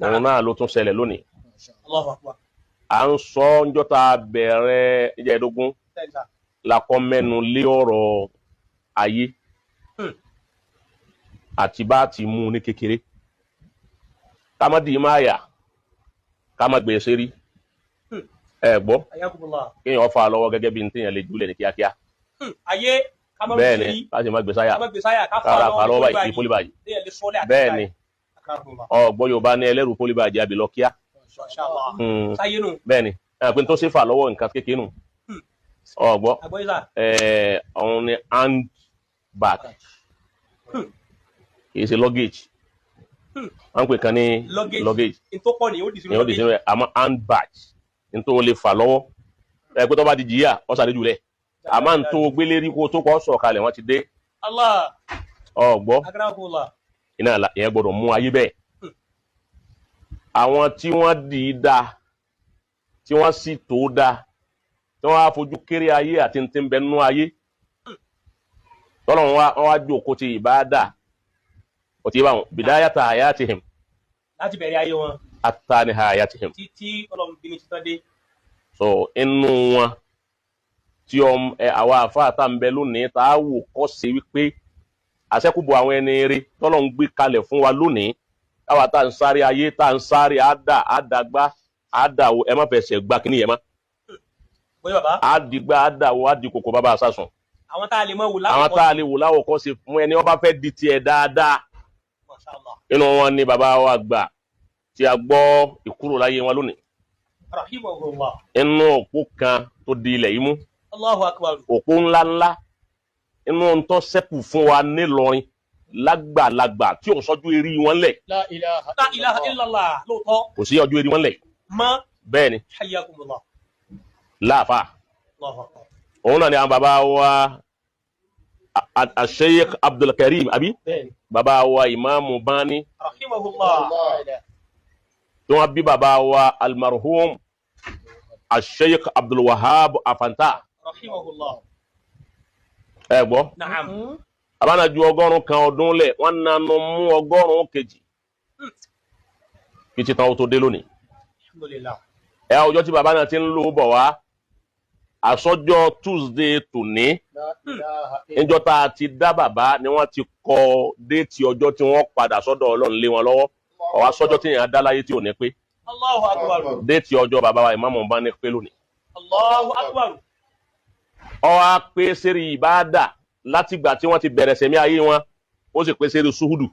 òun náà ló tún ṣẹlẹ̀ lónìí Allahu akbar. à ń sọ ńjọ́ tá a bẹ̀rẹ̀ ìjẹ́dógún lakọ́ mẹ́nu lé ọ̀rọ̀ ayé àti bá ti mú ní kékeré ká má dì í máa yà ká má gbé e sérí ẹ gbọ́ Ayakumullah. kéèyàn fà lọ́wọ́ gẹ́gẹ́ bí n téèyàn lè jùlẹ̀ ní kíákíá Ayé ká má bẹ́ẹ̀ gbé ni sí. ká sì má gbé sáyà Ká má gbé sáyà ká kára fà fà lọ́wọ́ lọ́wọ́ báyìí kí pólí báyìí Déyẹ̀ lè sọ́lẹ̀ àti bẹ́ẹ̀ ni Akrakumullah. ọgbọ́n Yorùbá ní ẹlẹ́rù pólí báyìí àbí lọ kíá Mashallah. Sáyé nù. bẹ́ẹ̀ ni pé tó ṣe fà lọ́wọ́ nǹkan kékeré nù ọgbọ́n Àgbọ́yìí òun ni hand bag kì í ṣe luggage wọ́n ń pè kan ní luggage Ìtọ́pọ̀ ni ó dì sínú ìyẹn ó di sínú ẹ̀ àmọ́ hand bag ní tó lè fà lọ́wọ́ pé tó bá di jìyà ọ̀sàdé jùlẹ̀ àmọ́ n tó gbélé rí kó tó kọ́ sọ̀kalẹ̀ wọ́n ti dé Allah. ọgbọ́ Akrakumullah. iná ìyẹn gbọ́dọ̀ mú ayé bẹ́ẹ̀ àwọn tí wọ́n dì í dá tí wọ́n sì tó dá tí wọ́n á fojú kéré ayé àti tí ń bẹ nínú ayé tọ́lọ̀ wọn wá jókòó ti ìbáadà ó ti bá wọn bidayata hayatihim Láti bẹ̀rẹ̀ ayé wọn hatta nihayatihim títí Ọlọ́run bí ní títọ́ dé. so inú wọn tí àwa àfáà tá ń bẹ lónìí tá a wò kọ́ sí wípé àṣẹ́kùbọ̀ àwọn ẹni eré tọ́lọ̀ ń gbé kalẹ̀ fún wa lónìí káwa tá ń sáré ayé tá ń sáré àdàgbà àdàwọ̀ ẹ má fẹsẹ̀ gbá kínní yẹn má Bóyá bàbá. àdìgbà àdàwọ̀ àdìkòkò bàbá àsásùn Àwọn tá a lè mọ̀ wò láwùjọ. àwọn tá a lè wò láwọ̀ kọ́ sí fún ẹni wọ́n bá fẹ́ di tiẹ̀ dáadáa Mashallah. inú wọn ni bàbá wa gbà tí a gbọ́ ìkúrò láyé wọn lónìí Rahimahullah. inú òpó kan tó di ilẹ̀ yìí mú Allahu akbar. òpó ńláńlá inú ń tọ́ sẹ́kù fún wa nílọrin lágbàlagbà tí ò sọ́jú eré wọn lẹ̀ La ilaha La ilaha illallah. Lóòótọ́. kò sí ọjọ́ eré wọn lẹ̀ Mọ́. bẹ́ẹ̀ ni Hayyakumullah. láàfà Allahu akbar. òun náà ni àwọn bàbá wa Sheikh Abdulkarim àbí bẹ́ẹ̀ni. bàbá wa Ìmáàmù Bani Rahimahullah. tí wọ́n bí bàbá wa almarhum Sheikh Abdulwahab Afanta Rahimahullah. ẹ gbọ́ Na'am. àbáná ju 100 kan ọdún lẹ̀ wọ́n nanu mú 100 kejì kí ti tán ó tó dé lónìí Alhamdulillah. ẹ ọjọ́ tí bàbá náà ti ń lò bọ̀ wá àsọjọ́ Tuesday tòní La ilaha níjọ́ tá a ti dá bàbá ni wọ́n ti kọ déètì ọjọ́ tí wọ́n padà sọ́dọ̀ Ọlọ́run lé wọn lọ́wọ́ ọ̀wá sọ́jọ́ tí èèyàn dá láyé tí ò ní pé Allahu akbar. déètì ọjọ́ bàbá wa Ìmáàmù Bani pé lónìí Allahu akbar. ó wá pé sérí ìbáàdà látìgbà tí wọ́n ti bẹ̀rẹ̀ sẹ̀mí ayé wọn ó sì pé sérí suhudu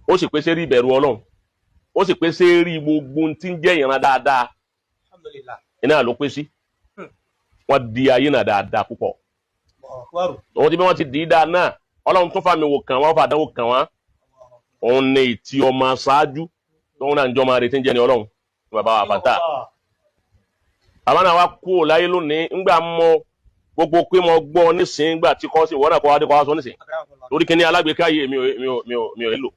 ó sì pé sérí ìbẹ̀rù Ọlọ́run ó sì pé sérí gbogbo tí ń jẹ́ ìran dáadáa Alhamdulillah. iná ló pé sí wọ́n di ayé náà dáadáa púpọ̀ Allahu akbar. òun ti bí wọ́n ti dì í dáa náà Ọlọ́run tún fàmì wò kàn wọ́n fàdánwò kàn wọ́n òun ní ìtì ọmọ ṣáájú tóun náà ń jọ máa retí ń jẹ́ ní Ọlọ́run ní bàbá wa Fanta àmọ́ náà wá kú láyé lónìí ńgbà mọ gbogbo pé mo gbọ́ nísìnyí ńgbà tí kọ́ sí ìwọ́n náà kọ́ adé kọ́ wá sọ nísìnyí lórí kíní alágbèéká yìí mi ò lò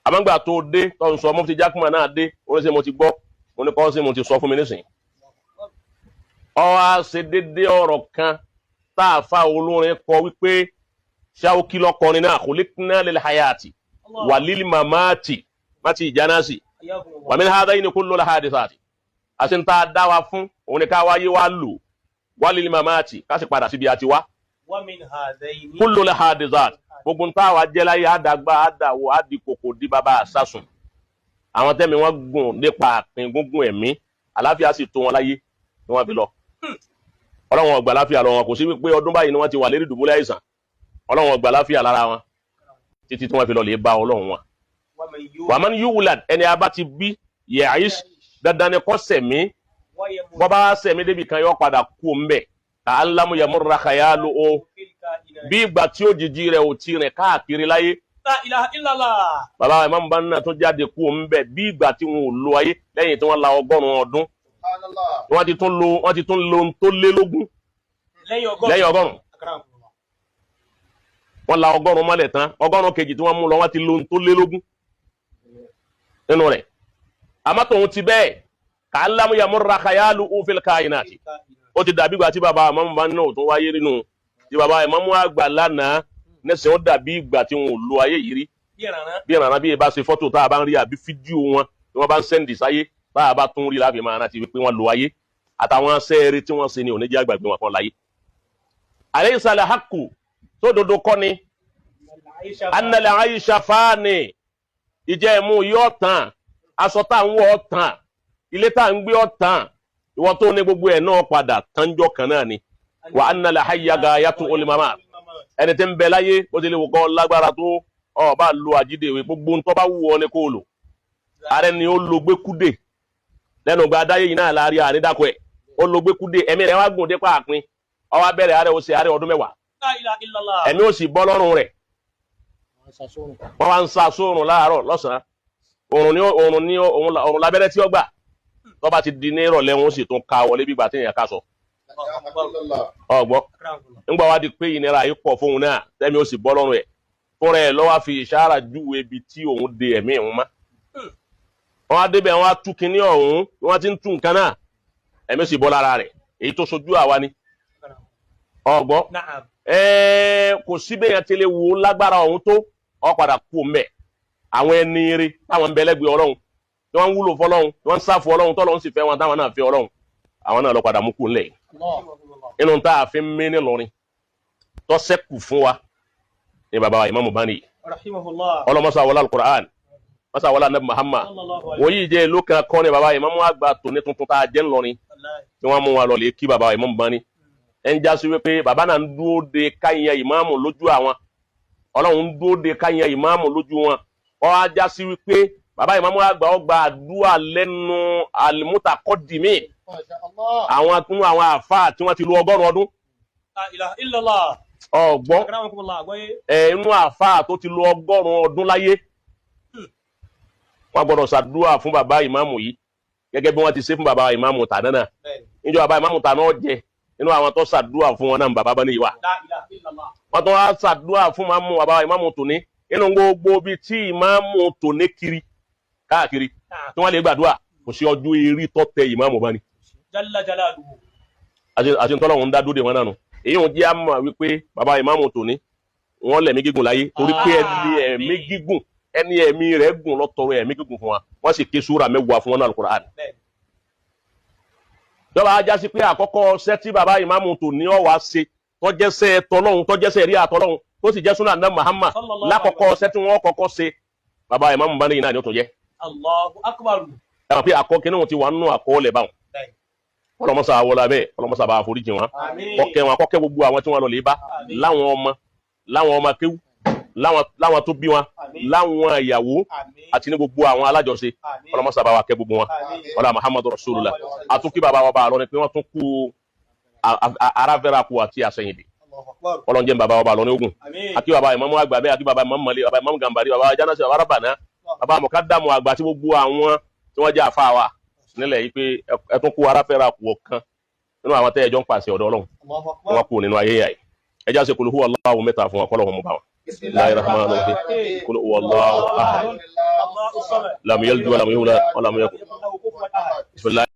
àmọ́ ńgbà tó dé tó ń sọ Mufti Jákùmá náà dé ó ní sẹ́ mo ti gbọ́ ó ní kọ́ sí mo ti sọ fún mi nísìnyí ó wá ṣe dédé ọ̀rọ̀ kan tá a fa olórin kọ wípé Ṣáókí lọ́kọrin náà khuliqna lil hayati wa lil mamati mati ìjánásì wa min hadhaini kullu al hadithati àti ń tá a dá wa fún òun ni ká wáyé wá lò wa lil mamati ká sì padà síbi àti wá kullu al hadithati gbogbo ń tá a wá jẹ́ láyé àdàgbà àdàwọ̀ àdìkòkò di bàbá àsásùn àwọn tẹ́mi wọ́n gùn nípa àpín gúngún ẹ̀mí àláfíà sì tó wọn láyé ni wọ́n fi lọ Ọlọ́run ó gbà láfíà lọ wọn kò sí wípé ọdún báyìí ni wọ́n ti wà lérí dùbúlẹ̀ àìsàn Ọlọ́run ó gbà láfíà lára wọn títí tí wọ́n fi lọ lè bá Ọlọ́run wọn. wàmán yúwùlad ẹni a bá ti bí yẹ àyíṣ dandan ni kọ́ sẹ̀mí bọ́ bá sẹ̀mí débi kan yọ padà kú mbẹ̀ ká alámú yẹ múra kàyà ló o bí ìgbà tí ó jìjì rẹ̀ ò ti rìn káàkiri láyé bàbá Ìmáàmù Bani náà tó jáde kú mbẹ̀ bí ìgbà tí wọn ò lo ayé lẹ́yìn tí wọ́n la 100 ọdún wọ́n ti tún lo tó lé lógún lẹ́yìn 100 wọ́n la 100 mọ́lẹ̀ tán 100 kejì tí wọ́n mú lọ wọ́n ti lo tó lé lógún nínú rẹ̀ àmọ́ tòun ti bẹ́ẹ̀ ká lámúyà múra kàyálù òfin káyìnàtì ó ti dàbí ìgbà tí bàbá Ìmáàmù Bani náà tó wáyé nínú tí bàbá Ìmáàmù àgbà lánàá nẹ́sẹ̀ ó dàbí ìgbà tí wọn ò lo ayé yìí rí bí ìrànà bí ẹ bá ṣe fọ́tò tá a bá ń rí àbí fídíò wọn tí wọ́n bá ń sẹ́ndì sáyé tá a bá tún rí láfi máa rántí pé wọ́n lo ayé àtàwọn sẹ́ẹ̀rì tí wọ́n ṣe ni oníjẹ́ àgbàgbé wọn kan láyé. alaysa al-haqqu tó dodo kọ́ ni anna al-aisha fani ìjẹ́ ẹ̀mú yóò tán aṣọ tá à ń wọ̀ tán ilé tá à ń gbé ọ̀ tán ìwọ́n tó ní gbogbo ẹ̀ náà padà tánjọ́ kan náà ni wa anna al-hayya ghayatuhul mamat ẹni tí ń bẹ láyé bó ti lè wò kọ́ lágbára tó ọ bá lo àjídèwé gbogbo ń tọ́ bá wù ọ ní kó lò ààrẹ ni ó lo gbẹ́kúdè lẹ́nu gba adáyé yìí náà láàrin àrídàkọ ẹ̀ ó lo gbẹ́kúdè ẹ̀mí rẹ̀ wá gùn dé pàápín ó wá bẹ̀rẹ̀ ààrẹ ó ṣe ààrẹ ọdún 10 ẹ̀mí ó sì bọ́ lọ́rùn rẹ̀ wọ́n wá ń sa sóòrùn láàárọ̀ lọ́sàn-án òrùn lábẹ́rẹ́ tí ó gbà tó bá ti di ní ìrọ̀lẹ́ wọn ó sì tún ka wọlé bí gbà tí èèyàn ká sọ ọgbọ́n nígbà wá di pé ìnira yìí pọ̀ fóun náà tẹ́mi ó sì bọ́ lọ́rùn ẹ̀ fúnra ẹ̀ lọ́wọ́ fi ìṣára júwe ibi tí òun de ẹ̀mí òun mọ́ wọ́n á débẹ̀ wọ́n á tú kinní ọ̀hún wọ́n ti ń tú nǹkan náà ẹ̀mí sì bọ́ lára rẹ̀ èyí tó sojú àwa ni ọgbọ́n kò síbẹ̀ yẹn tẹ́lẹ̀ wo lágbára ọ̀hún tó ọ padà kú mẹ́ àwọn ẹni eré táwọn ń bẹ lẹ́gbẹ̀ẹ́ ọlọ́run tí wọ́n ń wúlò fọlọ́run tí wọ́n ń sáfù ọlọ́run tọ́lọ́run sì fẹ́ wọn táwọn náà fẹ́ ọlọ́run àwọn náà lọ padà mú kú ńlẹ̀ inú tá a fi ń mí nílọrin tó sẹ́kù fún wa ní baba wa Imam Bani ọlọ́mọsá wọlá al-Qur'an mọ́sá wọlá nabi Muhammad wọ́n yìí jẹ́ ìlú kan kọ́ ní baba Imam àgbà tó ní tuntun tá a jẹ́ ńlọrin tí wọ́n mú wa lọ lè kí baba wa Imam Bani ẹ̀ ń já sí wípé baba náà ń dúró de káyìn ìmáàmù lójú àwọn ọlọ́run ń dúró de káyìn ìmáàmù lójú wọn wọ́n á já sí wípé baba Imam àgbà ọgbà àdúrà lẹ́nu al-mutaqaddimi àwọn àfáà tí wọ́n ti lo 100 ọdún ọgbọ́n inú àfáà tó ti lo 100 ọdún láyé wọ́n gbọ́dọ̀ ṣàdúrà fún bàbá ìmáàmù yìí gẹ́gẹ́ bí wọ́n ti ṣe fún bàbá ìmáàmù tàná náà níjọ́ bàbá ìmáàmù tàná jẹ inú àwọn tó ṣàdúrà fún wọn náà bàbá Bani wà wọ́n tó wá ṣàdúrà fún bàbá ìmáàmù tòní inú gbogbo bíi tí ìmáàmù tòní kiri káàkiri tí wọ́n lè gbàdúrà kò sí ọjọ́ eré tó tẹ ìmáàmù Bani àti ntọ́lọ́run ń dá dúdé wọn náà nù èyí wọn jẹ́ àmọ́ wípé bàbá ìmáàmù tòní wọ́n lẹ̀mí gígùn láyé torí pé ẹ̀mí gígùn ẹni ẹ̀mí rẹ̀ gùn lọ́tọ̀rọ̀ ẹ̀mí gígùn fún wa wọ́n sì ké súra 10 fún wọn náà Al-Qur'an. jọba ajá sí pé àkọ́kọ́ ṣẹ́ tí bàbá ìmáàmù tòní ọ̀wá ṣe tọ́jẹ́sẹ̀ tọ́lọ́hun tọ́jẹ́sẹ̀ rí àtọ́lọ́hun tó sì jẹ́ súnà náà Muhammad lákọ̀ọ́kọ́ ṣẹ́ tí wọ́n kọ́kọ́ ṣe bàbá ìmáàmù Bani yìí náà ni ó tó jẹ́. Allahu akbar. ẹ̀wọ̀n pé àkọ́kẹ́ náà ti wà nínú àkọọ́lẹ̀ báwọn ọlọmọsà wọlé abẹ ọlọmọsà bá foríjì wọn kọkẹ wọn kọkẹ gbogbo àwọn tí wọn lọ lè bá láwọn ọmọ kéwú láwọn tó bí wọn láwọn ìyàwó àti ní gbogbo àwọn alájọṣe ọlọmọsà bá wa kẹ gbogbo wọn ọlọmọ Muhammadu Rasulullah àtúnkí bàbá wa bá lọ ni pé wọn tún kú aráfẹ́ra kú àti àṣẹyìndì ọlọ́njẹ́ bàbá wa bá lọ ní ogun àti bàbá Imam àgbà bẹ́ẹ̀ àti bàbá Imam Mali bàbá Imam Gambari bàbá Janasi bàbá Rabana bàbá Mukaddamu àgbà tí gbogbo àwọn tí wọ́n jẹ́ àfa wa nílẹ̀ yìí pé ẹtún kú aráfẹ́ra kú ọ̀kan nínú àwọn tẹ́ ẹjọ́ ń pàṣẹ ọ̀dọ̀ Ọlọ́run wọn kú nínú ayé yàí ẹjá ṣe kul huwa Allahu mẹ́ta fún ọkọlọ́wọ́ mú bá wọn. Bismillahir rahmanir rahim kul huwa Allahu ahad lam yalid wa lam yulad wa lam yakun lahu kufuwan ahad.